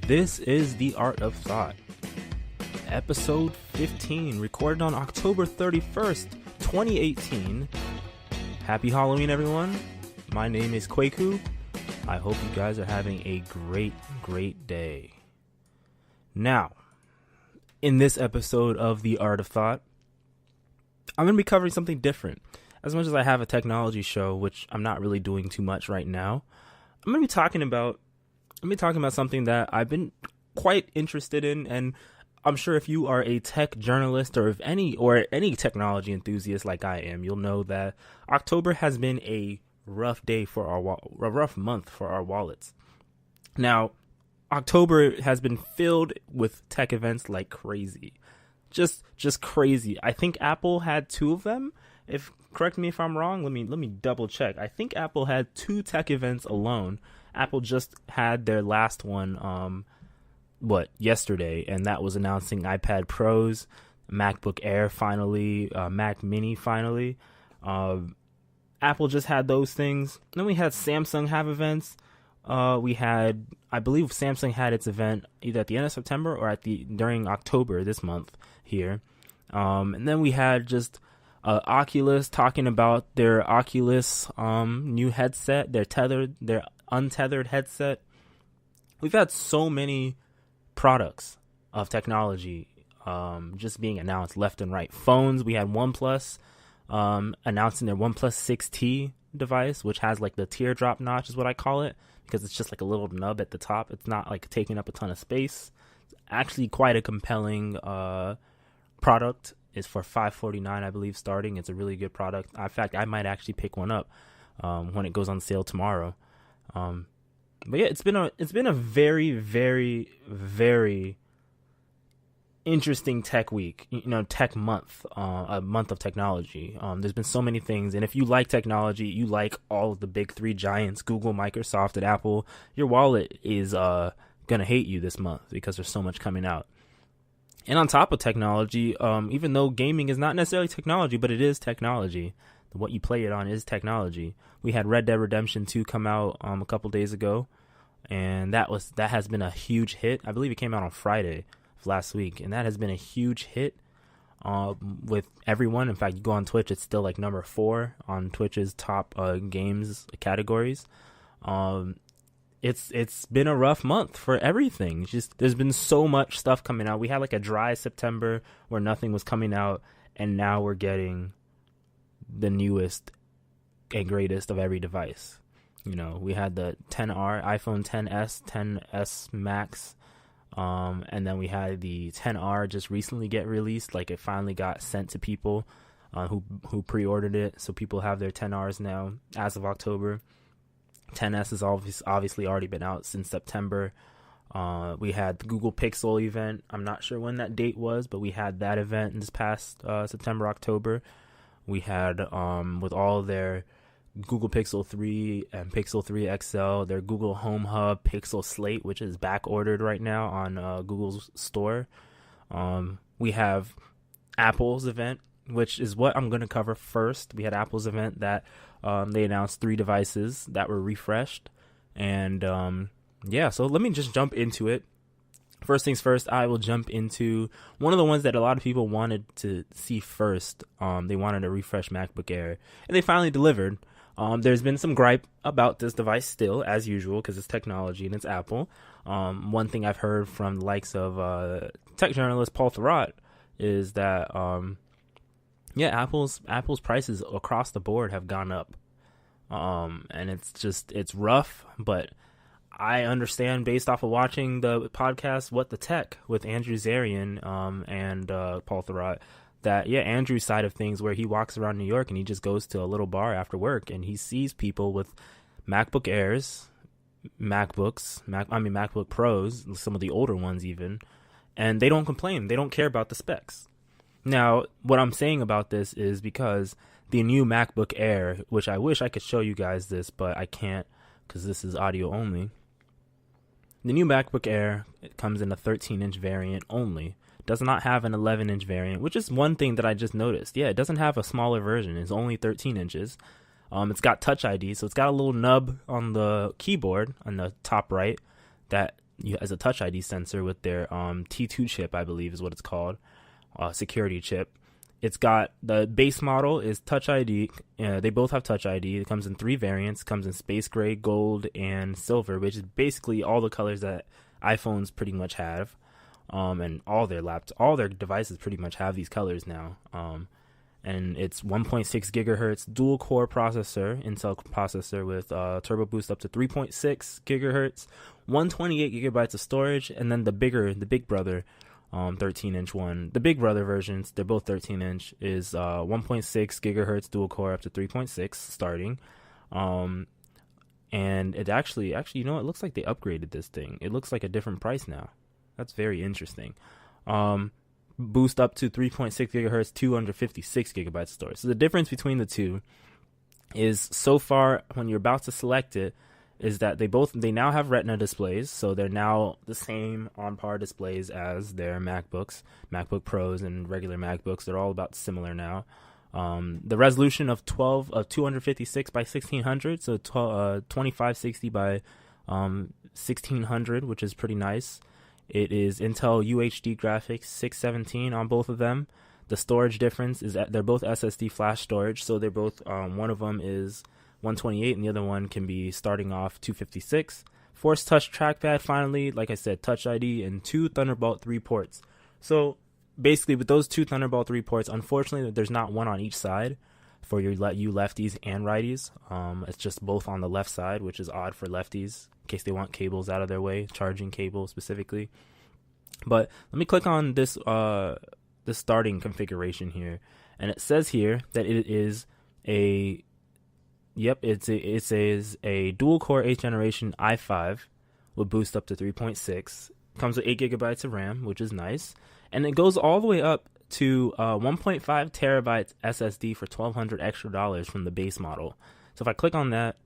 This is The Art of Thought, episode 15, recorded on October 31st, 2018. Happy Halloween, everyone. My name is Kweku. I hope you guys are having a great day. Now, in this episode of The Art of Thought, I'm going to be covering something different. As much as I have a technology show, which I'm not really doing too much right now, I'm going to be talking about something that I've been quite interested in, and I'm sure if you are a tech journalist or any technology enthusiast like I am, you'll know that October has been a rough month for our wallets. Now, October has been filled with tech events like crazy. Just crazy. I think Apple had 2 of them. Correct me if I'm wrong. Let me double check. I think Apple had 2 tech events alone. Apple just had their last one yesterday, and that was announcing iPad Pros, Macbook Air finally, Mac Mini finally. Apple just had those things. Then we had Samsung have events. I believe Samsung had its event either at the end of September or during October this month here. And then we had just Oculus talking about their Oculus new headset, their untethered headset. We've had so many products of technology just being announced left and right. Phones, we had OnePlus announcing their OnePlus 6T device, which has like the teardrop notch is what I call it, because it's just like a little nub at the top. It's not like taking up a ton of space. It's actually quite a compelling product. It's for $549, I believe, starting. It's a really good product. In fact, I might actually pick one up when it goes on sale tomorrow. But yeah, it's been a very interesting tech week, tech month, a month of technology. There's been so many things, and if you like technology, you like all of the big 3 giants, Google, Microsoft, and Apple, your wallet is gonna hate you this month because there's so much coming out. And on top of technology, even though gaming is not necessarily technology, but it is technology. What you play it on is technology. We had Red Dead Redemption 2 come out a couple days ago, and that has been a huge hit. I believe it came out on Friday of last week, and that has been a huge hit with everyone. In fact, you go on Twitch, it's still like number 4 on Twitch's top games categories. It's been a rough month for everything. There's been so much stuff coming out. We had like a dry September where nothing was coming out, and now we're getting the newest and greatest of every device. We had the iPhone XS, XS Max, and then we had the XR just recently get released. Like, it finally got sent to people who pre-ordered it, so people have their XRs now as of October. XS has obviously already been out since September. We had the Google Pixel event. I'm not sure when that date was, but we had that event this past September, October. We had with all their Google Pixel 3 and Pixel 3 XL, their Google Home Hub Pixel Slate, which is back ordered right now on Google's store. We have Apple's event, which is what I'm going to cover first. We had Apple's event that they announced 3 devices that were refreshed. And so let me just jump into it. First things first, I will jump into one of the ones that a lot of people wanted to see first. They wanted a refresh MacBook Air, and they finally delivered. There's been some gripe about this device still, as usual, because it's technology and it's Apple. One thing I've heard from the likes of tech journalist Paul Thurrott is that Apple's prices across the board have gone up, and it's rough, but I understand based off of watching the podcast What the Tech with Andrew Zarian and Paul Thurrott, that Andrew's side of things, where he walks around New York and he just goes to a little bar after work and he sees people with MacBook Airs, MacBook Pros, some of the older ones even, and they don't complain. They don't care about the specs. Now, what I'm saying about this is because the new MacBook Air, which I wish I could show you guys this, but I can't because this is audio only. The new MacBook Air, it comes in a 13-inch variant only. Does not have an 11-inch variant, which is one thing that I just noticed. Yeah, it doesn't have a smaller version. It's only 13 inches. It's got Touch ID, so it's got a little nub on the keyboard on the top right that as a Touch ID sensor with their T2 chip, I believe is what it's called, security chip. It's got the base model is Touch ID. They both have Touch ID. It comes in 3 variants. It comes in space gray, gold, and silver, which is basically all the colors that iPhones pretty much have. And all their devices pretty much have these colors now. And it's 1.6 gigahertz dual core processor, Intel processor with turbo boost up to 3.6 gigahertz, 128 gigabytes of storage, and then the big brother, 13-inch one. The big brother versions, they're both 13-inch, is 1.6 gigahertz dual core up to 3.6 starting. And it actually, you know, it looks like they upgraded this thing. It looks like a different price now. That's very interesting. Boost up to 3.6 gigahertz, 256 gigabytes of storage. So the difference between the two is, so far when you're about to select it, is that they now have Retina displays, so they're now the same on par displays as their MacBooks, MacBook Pros and regular MacBooks. They're all about similar now. The resolution of 256 by 1600, so 2560 by 1600, which is pretty nice. It is Intel UHD graphics, 617 on both of them. The storage difference is that they're both SSD flash storage, so they're both, one of them is 128 and the other one can be starting off 256. Force Touch trackpad, finally, like I said, Touch ID, and 2 Thunderbolt 3 ports. So basically with those 2 Thunderbolt 3 ports, unfortunately there's not one on each side for you lefties and righties. It's just both on the left side, which is odd for lefties, in case they want cables out of their way, charging cable specifically. But let me click on this the starting configuration here, and it says here that it is a dual core 8th generation i5 with boost up to 3.6. Comes with 8 gigabytes of RAM, which is nice, and it goes all the way up to 1.5 terabytes SSD for $1,200 extra from the base model. So if I click on that,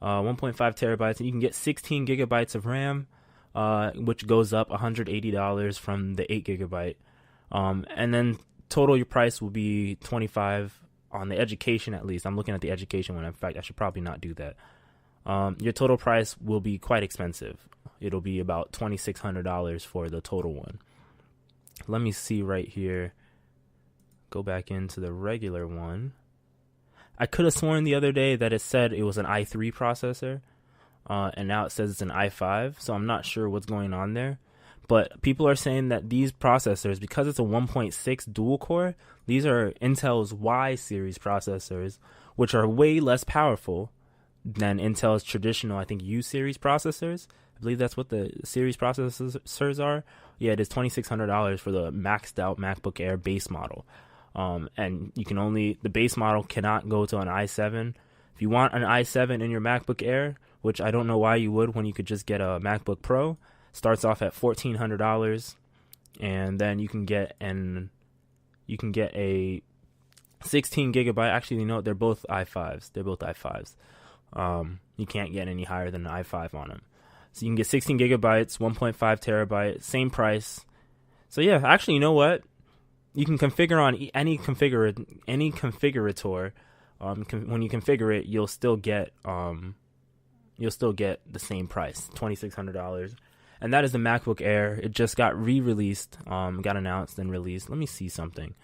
1.5 terabytes, and you can get 16 gigabytes of RAM, which goes up $180 from the 8 gigabyte. And then total your price will be $25 on the education, at least. I'm looking at the education one. In fact, I should probably not do that. Your total price will be quite expensive. It'll be about $2,600 for the total one. Let me see right here. Go back into the regular one. I could have sworn the other day that it said it was an i3 processor, and now it says it's an i5, so I'm not sure what's going on there. But people are saying that these processors, because it's a 1.6 dual core, these are Intel's Y series processors, which are way less powerful than Intel's traditional, I think, U series processors. I believe that's what the series processors are. Yeah, it is $2,600 for the maxed out MacBook Air base model. And you can the base model cannot go to an i7. If you want an i7 in your MacBook Air, which I don't know why you would when you could just get a MacBook Pro, starts off at $1,400, and then you can get a 16 gigabyte. Actually, you know, they're both i5s. You can't get any higher than an i5 on them. So you can get 16 gigabytes, 1.5 terabyte, same price. So yeah, actually, you know what? You can configure on any configurator. When you configure it, you'll still get the same price, $2,600. And that is the MacBook Air. It just got re-released, got announced and released. Let me see something.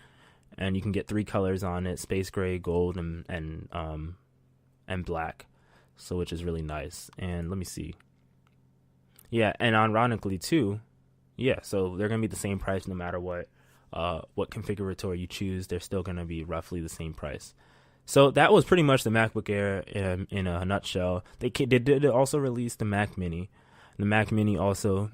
And you can get 3 colors on it: space gray, gold, and black. So, which is really nice. And let me see. Yeah, and ironically too, yeah. So they're gonna be the same price no matter what configurator you choose. They're still gonna be roughly the same price. So that was pretty much the MacBook Air in a nutshell. They did also release the Mac Mini. The Mac Mini also,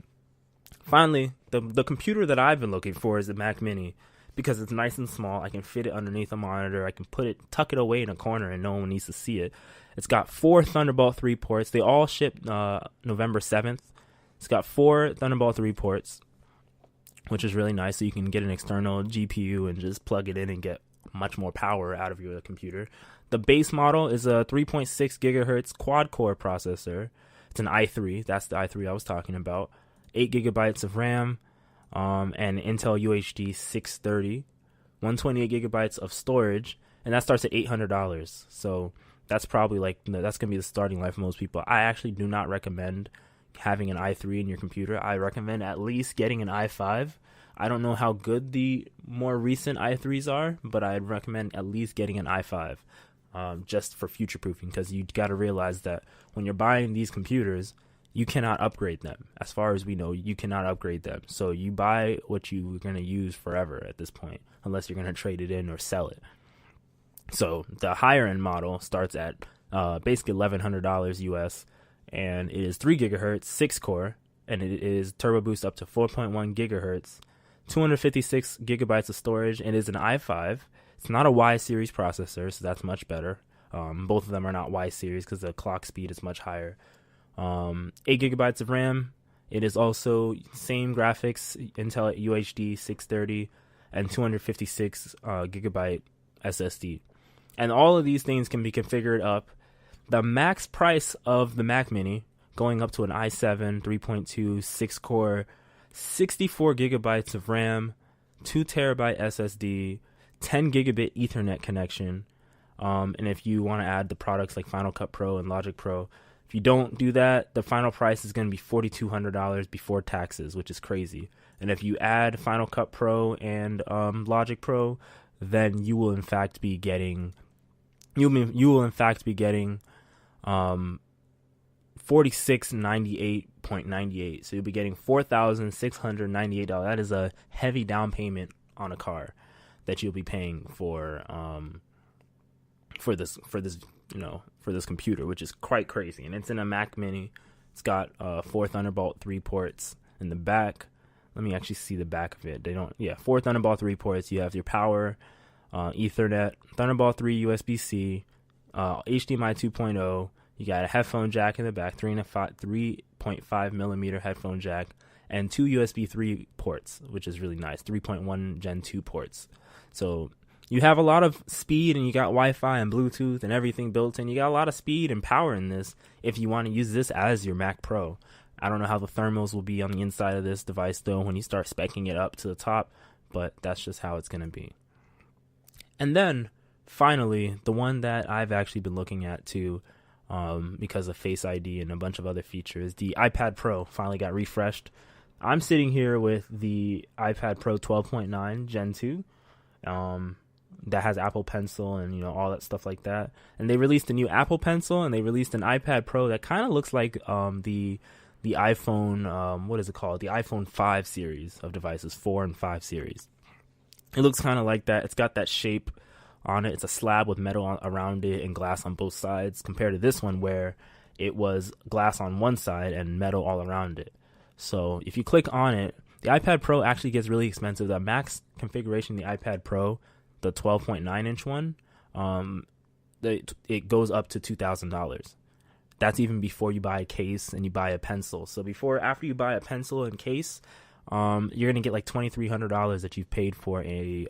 finally, the computer that I've been looking for is the Mac Mini, because it's nice and small. I can fit it underneath a monitor. I can tuck it away in a corner, and no one needs to see it. It's got 4 Thunderbolt 3 ports. They all shipped November 7th. It's got 4 Thunderbolt 3 ports, which is really nice. So you can get an external GPU and just plug it in and get much more power out of your computer. The base model is a 3.6 gigahertz quad-core processor. It's an i3. That's the i3 I was talking about. 8 gigabytes of RAM, and Intel UHD 630. 128 gigabytes of storage, and that starts at $800. So that's probably that's going to be the starting line for most people. I actually do not recommend having an i3 in your computer, I recommend at least getting an i5. I don't know how good the more recent i3s are, but I'd recommend at least getting an i5 just for future proofing, because you got to realize that when you're buying these computers, you cannot upgrade them. As far as we know, you cannot upgrade them. So you buy what you're going to use forever at this point, unless you're going to trade it in or sell it. So the higher end model starts at basically $1,100 US, and it is 3 gigahertz, 6 core, and it is turbo boost up to 4.1 gigahertz, 256 gigabytes of storage. It is an i5. It's not a Y series processor, so that's much better. Both of them are not Y series because the clock speed is much higher. 8 gigabytes of RAM. It is also same graphics, Intel UHD 630, and 256 gigabyte SSD. And all of these things can be configured up. The max price of the Mac Mini, going up to an i7 3.2 6 core, 64 gigabytes of RAM, 2 terabyte SSD, 10 gigabit Ethernet connection. And if you want to add the products like Final Cut Pro and Logic Pro, if you don't do that, the final price is going to be $4,200 before taxes, which is crazy. And if you add Final Cut Pro and Logic Pro, then you will in fact be getting $4698.98. So you'll be getting $4,698. That is a heavy down payment on a car that you'll be paying for this computer, which is quite crazy. And it's in a Mac Mini. It's got 4 Thunderbolt 3 ports in the back. Let me actually see the back of it. 4 Thunderbolt 3 ports. You have your power, Ethernet, Thunderbolt 3 USB-C, HDMI 2.0. You got a headphone jack in the back, 3.5 millimeter headphone jack, and 2 USB 3 ports, which is really nice, 3.1 Gen 2 ports. So you have a lot of speed, and you got Wi-Fi and Bluetooth and everything built in. You got a lot of speed and power in this if you want to use this as your Mac Pro. I don't know how the thermals will be on the inside of this device, though, when you start speccing it up to the top, but that's just how it's going to be. And then, finally, the one that I've actually been looking at, too, because of Face ID and a bunch of other features, the iPad Pro finally got refreshed. I'm sitting here with the iPad Pro 12.9 Gen 2. That has Apple Pencil and all that stuff like that. And they released a new Apple Pencil, and they released an iPad Pro that kind of looks like the iPhone, what is it called? The iPhone 5 series of devices, 4 and 5 series. It looks kind of like that. It's got that shape on it. It's a slab with metal around it and glass on both sides, compared to this one where it was glass on one side and metal all around it. So if you click on it, the iPad Pro actually gets really expensive. The max configuration of the iPad Pro, the 12.9 inch one, it goes up to $2,000. That's even before you buy a case and you buy a pencil. So after you buy a pencil and case, you're gonna get like $2,300 that you've paid for an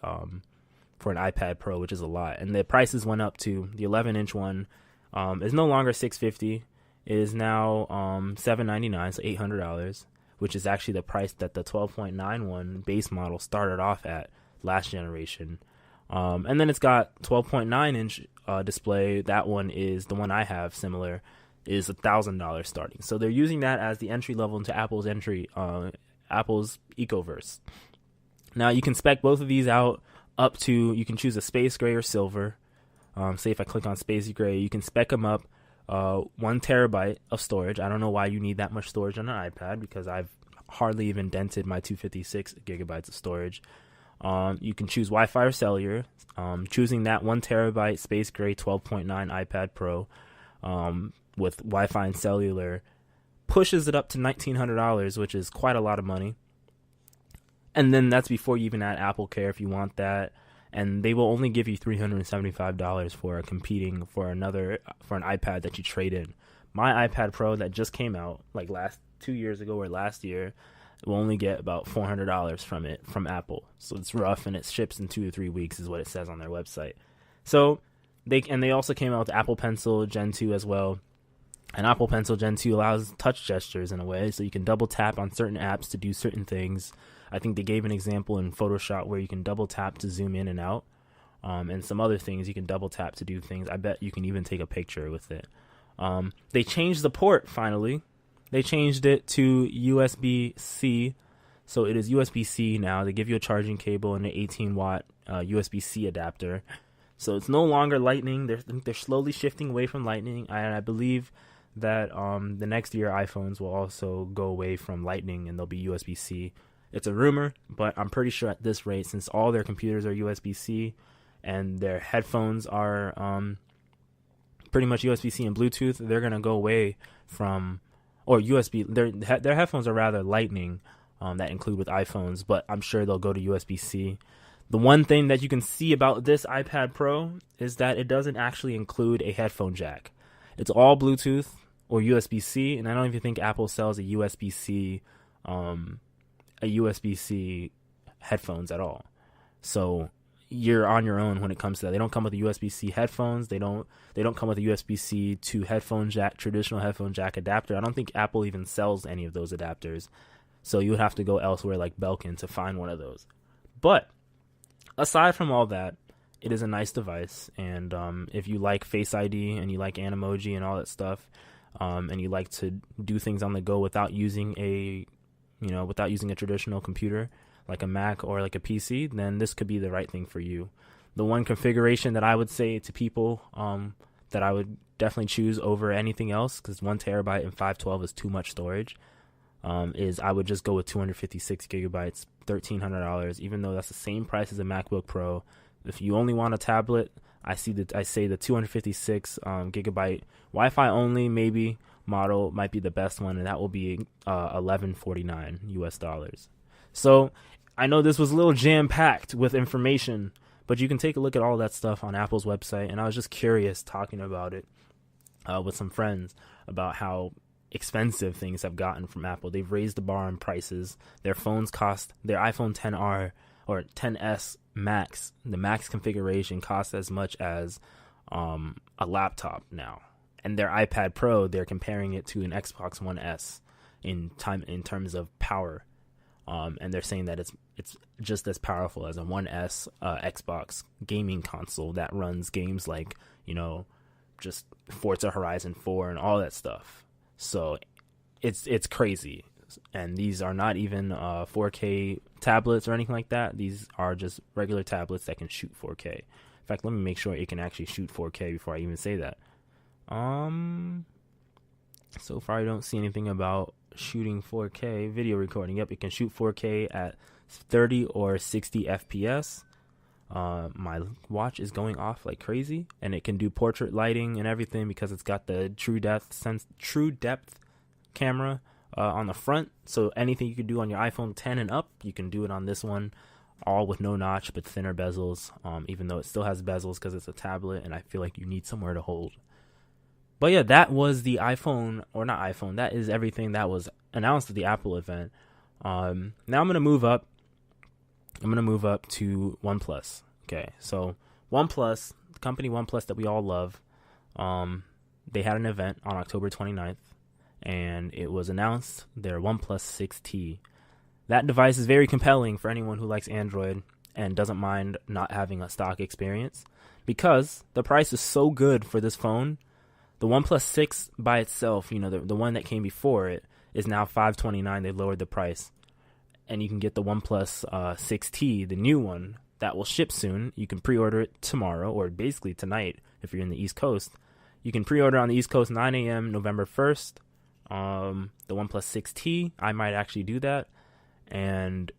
iPad Pro, which is a lot. And the prices went up to the 11-inch one is no longer $650. It is now $799, so $800, which is actually the price that the 12.9 one base model started off at last generation. And then it's got 12.9 inch display. That one is the one I have, similar, is $1,000 starting. So they're using that as the entry level into Apple's Ecoverse. Now you can spec both of these out up to, you can choose a space gray or silver. Say if I click on space gray, you can spec them up 1 terabyte of storage. I don't know why you need that much storage on an iPad, because I've hardly even dented my 256 gigabytes of storage. You can choose Wi-Fi or cellular. Choosing that 1 terabyte space gray 12.9 iPad Pro with Wi-Fi and cellular pushes it up to $1,900, which is quite a lot of money. And then that's before you even add Apple Care if you want that. And they will only give you $375 for an iPad that you trade in. My iPad Pro that just came out like 2 years ago or last year will only get about $400 from Apple. So it's rough, and it ships in 2 to 3 weeks is what it says on their website. So they also came out with Apple Pencil Gen 2 as well. And Apple Pencil Gen 2 allows touch gestures in a way, so you can double tap on certain apps to do certain things. I think they gave an example in Photoshop where you can double tap to zoom in and out, and some other things you can double tap to do things. I bet you can even take a picture with it. They changed the port finally. They changed it to USB-C. So it is USB-C now. They give you a charging cable and an 18-watt USB-C adapter. So it's no longer Lightning. They're slowly shifting away from Lightning. And I believe that the next year iPhones will also go away from Lightning and they'll be USB-C. It's a rumor, but I'm pretty sure at this rate, since all their computers are USB-C and their headphones are pretty much USB-C and Bluetooth, they're going to go away from, or USB, their headphones are rather Lightning that include with iPhones, but I'm sure they'll go to USB-C. The one thing that you can see about this iPad Pro is that it doesn't actually include a headphone jack. It's all Bluetooth or USB-C, and I don't even think Apple sells a USB-C headphones at all. So you're on your own when it comes to that. They don't come with a USB-C headphones. They don't come with a USB-C to headphone jack, traditional headphone jack adapter. I don't think Apple even sells any of those adapters. So you would have to go elsewhere like Belkin to find one of those. But aside from all that, it is a nice device. And if you like Face ID and you like Animoji and all that stuff, and you like to do things on the go without using a traditional computer like a Mac or like a PC, then this could be the right thing for you. The one configuration that I would say to people that I would definitely choose over anything else, because 1 terabyte and 512 is too much storage, is I would just go with 256 gigabytes, $1,300, even though that's the same price as a MacBook Pro. If you only want a tablet, I say the 256 gigabyte Wi-Fi only maybe model might be the best one, and that will be $1,149 US. So I know this was a little jam-packed with information, but you can take a look at all that stuff on Apple's website, and I was just curious talking about it with some friends about how expensive things have gotten from Apple. They've raised the bar on prices. Their phones cost, their iPhone XR or XS Max, the Max configuration costs as much as a laptop now. And their iPad Pro, they're comparing it to an Xbox One S in terms of power. And they're saying that it's just as powerful as a One S Xbox gaming console that runs games like, just Forza Horizon 4 and all that stuff. So it's crazy. And these are not even 4K tablets or anything like that. These are just regular tablets that can shoot 4K. In fact, let me make sure it can actually shoot 4K before I even say that. So far I don't see anything about shooting 4K video recording. Yep, it can shoot 4K at 30 or 60 FPS. My watch is going off like crazy, and it can do portrait lighting and everything because it's got the true depth camera on the front. So anything you could do on your iPhone 10 and up, you can do it on this one, all with no notch but thinner bezels, even though it still has bezels because it's a tablet and I feel like you need somewhere to hold. But yeah, that was the iPhone, or not iPhone, that is everything that was announced at the Apple event. Now I'm going to move up to OnePlus. Okay, so OnePlus, the company OnePlus that we all love, they had an event on October 29th, and it was announced their OnePlus 6T. That device is very compelling for anyone who likes Android and doesn't mind not having a stock experience, because the price is so good for this phone. The OnePlus 6 by itself, the one that came before it, is now $529. They lowered the price. And you can get the OnePlus 6T, the new one, that will ship soon. You can pre-order it tomorrow, or basically tonight if you're in the East Coast. You can pre-order on the East Coast 9 a.m. November 1st. The OnePlus 6T, I might actually do that. And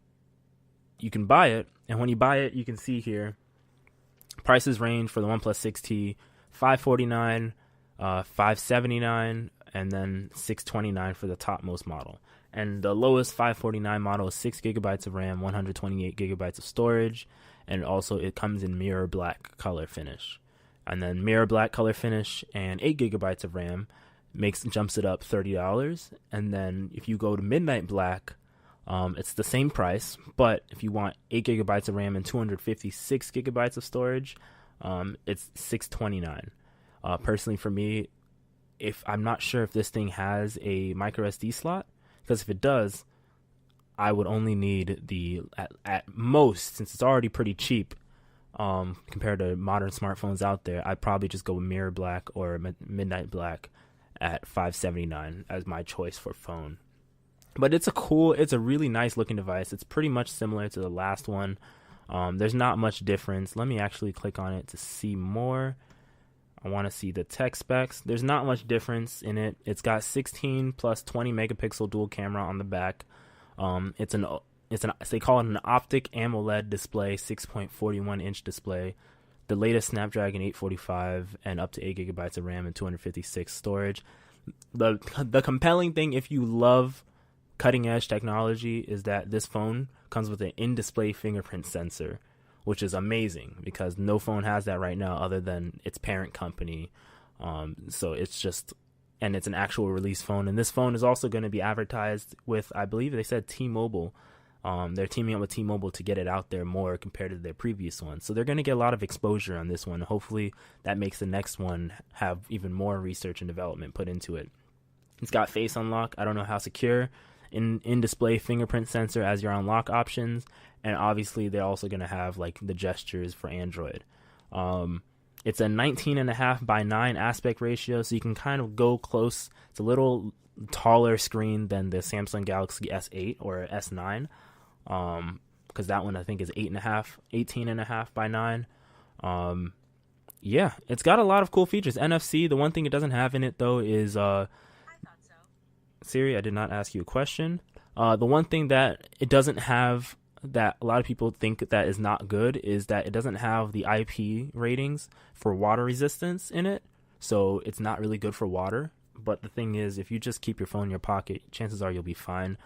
you can buy it. And when you buy it, you can see here, prices range for the OnePlus 6T, $549, $579, and then $629 for the topmost model. And the lowest $549 model is 6 gigabytes of RAM, 128 gigabytes of storage, and also it comes in mirror black color finish. And then mirror black color finish and 8 gigabytes of RAM jumps it up $30. And then if you go to midnight black, it's the same price, but if you want 8 gigabytes of RAM and 256 gigabytes of storage, it's $629. Personally, for me, if I'm not sure if this thing has a micro SD slot, because if it does, I would only need at most, since it's already pretty cheap compared to modern smartphones out there, I'd probably just go with mirror black or midnight black at $579 as my choice for phone. But it's a really nice looking device. It's pretty much similar to the last one. There's not much difference. Let me actually click on it to see more. I want to see the tech specs. There's not much difference in it. It's got 16 plus 20 megapixel dual camera on the back. They call it an optic AMOLED display, 6.41 inch display. The latest Snapdragon 845 and up to 8 gigabytes of RAM and 256 storage. The compelling thing, if you love cutting edge technology, is that this phone comes with an in-display fingerprint sensor, which is amazing because no phone has that right now other than its parent company. So it's an actual release phone. And this phone is also going to be advertised with, I believe they said T-Mobile. They're teaming up with T-Mobile to get it out there more compared to their previous one. So they're going to get a lot of exposure on this one. Hopefully that makes the next one have even more research and development put into it. It's got face unlock. I don't know how secure. In-display fingerprint sensor as your unlock options. And obviously they're also going to have like the gestures for Android. It's a 19.5 by 9 aspect ratio, so you can kind of go close. It's a little taller screen than the Samsung Galaxy S8 or S9. Because that one I think is 18.5 by 9. Yeah, it's got a lot of cool features. NFC, the one thing it doesn't have in it though is I thought so. Siri, I did not ask you a question. The one thing that it doesn't have that a lot of people think that is not good is that it doesn't have the IP ratings for water resistance in it. So it's not really good for water. But the thing is, if you just keep your phone in your pocket, chances are you'll be fine.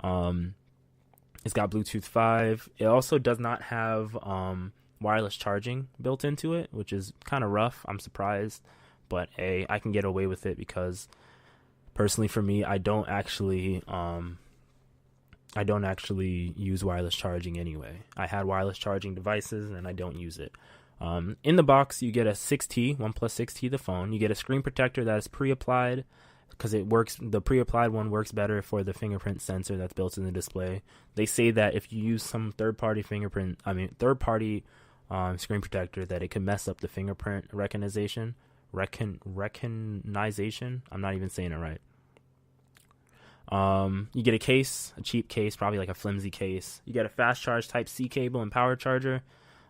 It's got Bluetooth 5. It also does not have wireless charging built into it, which is kind of rough. I'm surprised. But I can get away with it because personally for me, I don't actually use wireless charging anyway. I had wireless charging devices and I don't use it. In the box, you get a 6T, OnePlus 6T, the phone. You get a screen protector that is pre-applied because it works. The pre-applied one works better for the fingerprint sensor that's built in the display. They say that if you use some third-party screen protector, that it could mess up the fingerprint recognition. I'm not even saying it right. You get a case, a cheap case, probably like a flimsy case. You get a fast charge Type-C cable and power charger,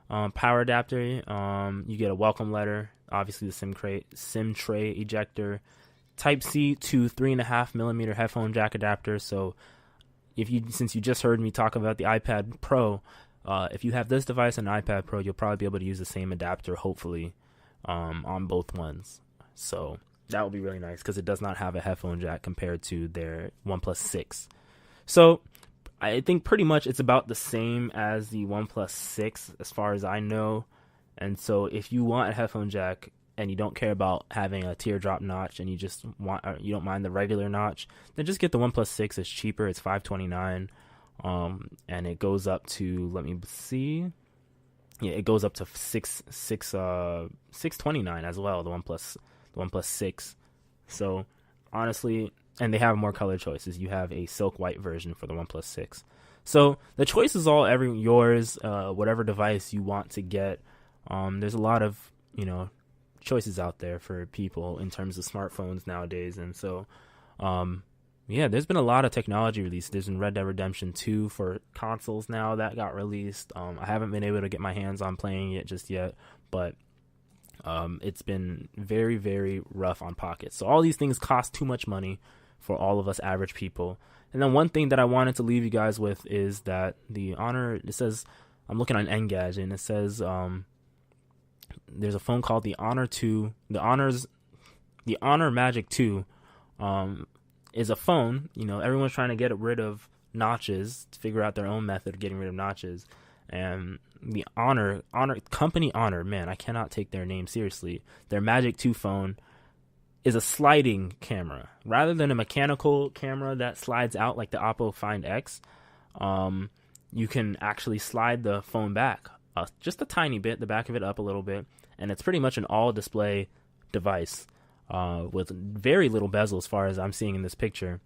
power adapter. You get a welcome letter, obviously the SIM tray ejector, Type-C to 3.5 millimeter headphone jack adapter. So since you just heard me talk about the iPad Pro, if you have this device and an iPad Pro, you'll probably be able to use the same adapter, hopefully, on both ones. So that would be really nice because it does not have a headphone jack compared to their OnePlus 6. So I think pretty much it's about the same as the OnePlus 6 as far as I know. And so if you want a headphone jack and you don't care about having a teardrop notch and you don't mind the regular notch, then just get the OnePlus 6. It's cheaper. It's $529. And it goes up to, let me see. Yeah, it goes up to $629 as well, the OnePlus 6. So honestly, and they have more color choices. You have a silk white version for the OnePlus 6. So the choice is all yours, whatever device you want to get. There's a lot of, choices out there for people in terms of smartphones nowadays. And so, there's been a lot of technology released. There's been Red Dead Redemption 2 for consoles now that got released. I haven't been able to get my hands on playing it just yet, but it's been very, very rough on pockets. So all these things cost too much money for all of us average people. And then one thing that I wanted to leave you guys with is that it says, I'm looking on Engadget, and it says there's a phone called the Honor Magic 2 is a phone. Everyone's trying to get rid of notches, to figure out their own method of getting rid of notches. And the company Honor, man, I cannot take their name seriously. Their Magic 2 phone is a sliding camera rather than a mechanical camera that slides out like the Oppo Find X. You can actually slide the phone back just a tiny bit, the back of it up a little bit, and it's pretty much an all display device with very little bezel as far as I'm seeing in this picture.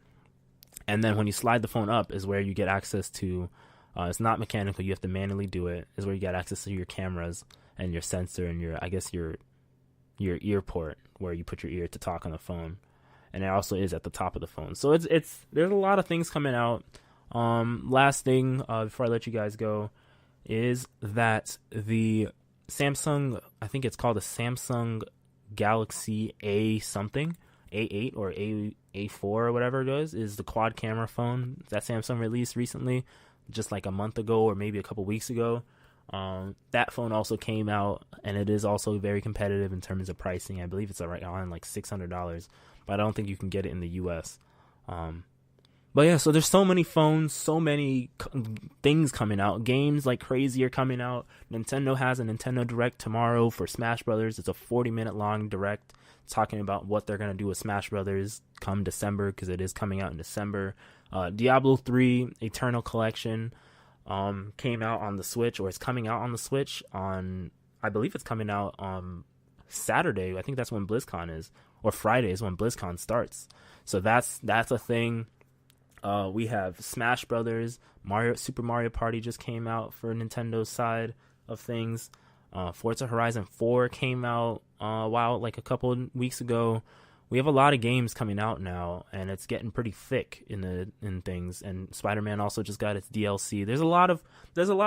And then when you slide the phone up is where you get access to it's not mechanical, you have to manually do it, is where you get access to your cameras and your sensor and your ear port where you put your ear to talk on the phone. and it also is at the top of the phone. So there's a lot of things coming out. Last thing before I let you guys go is that the Samsung, I think it's called the Samsung Galaxy A something, A8 or A4 or whatever it is the quad camera phone that Samsung released recently, just like a month ago or maybe a couple weeks ago. That phone also came out, and it is also very competitive in terms of pricing. I believe it's right on like $600, but I don't think you can get it in the US. But yeah, so there's so many phones, so many things coming out. Games like crazy are coming out. Nintendo has a Nintendo Direct tomorrow for Smash Brothers. It's a 40-minute long Direct talking about what they're going to do with Smash Brothers come December, because it is coming out in December. Diablo 3 Eternal Collection came out on the Switch, or it's coming out on the Switch I believe it's coming out on Saturday. I think that's when BlizzCon is, or Friday is when BlizzCon starts. So that's a thing. We have Smash Brothers, Super Mario Party just came out for Nintendo's side of things. Forza Horizon 4 came out like a couple of weeks ago. We have a lot of games coming out now, and it's getting pretty thick in things. And Spider-Man also just got its DLC. There's a lot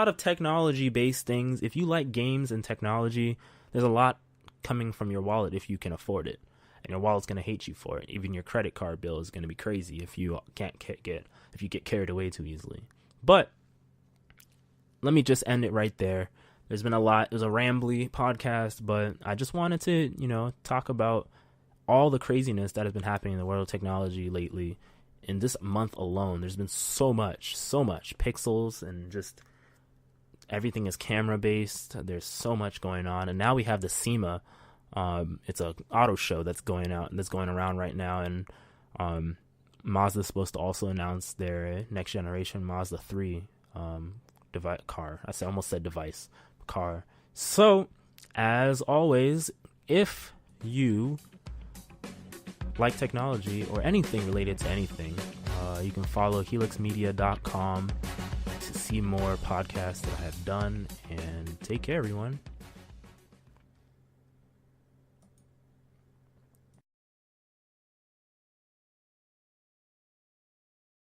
of technology-based things. If you like games and technology, there's a lot coming from your wallet if you can afford it. And your wallet's going to hate you for it. Even your credit card bill is going to be crazy if you get carried away too easily. But let me just end it right there. There's been a lot. It was a rambly podcast, but I just wanted to, talk about all the craziness that has been happening in the world of technology lately. In this month alone, there's been so much pixels, and just everything is camera based. There's so much going on. And now we have the SEMA. It's a auto show that's going around right now, and Mazda's supposed to also announce their next generation Mazda 3 car. I almost said device car. So, as always, if you like technology or anything related to anything, you can follow HeluxMedia.com to see more podcasts that I have done. And take care, everyone.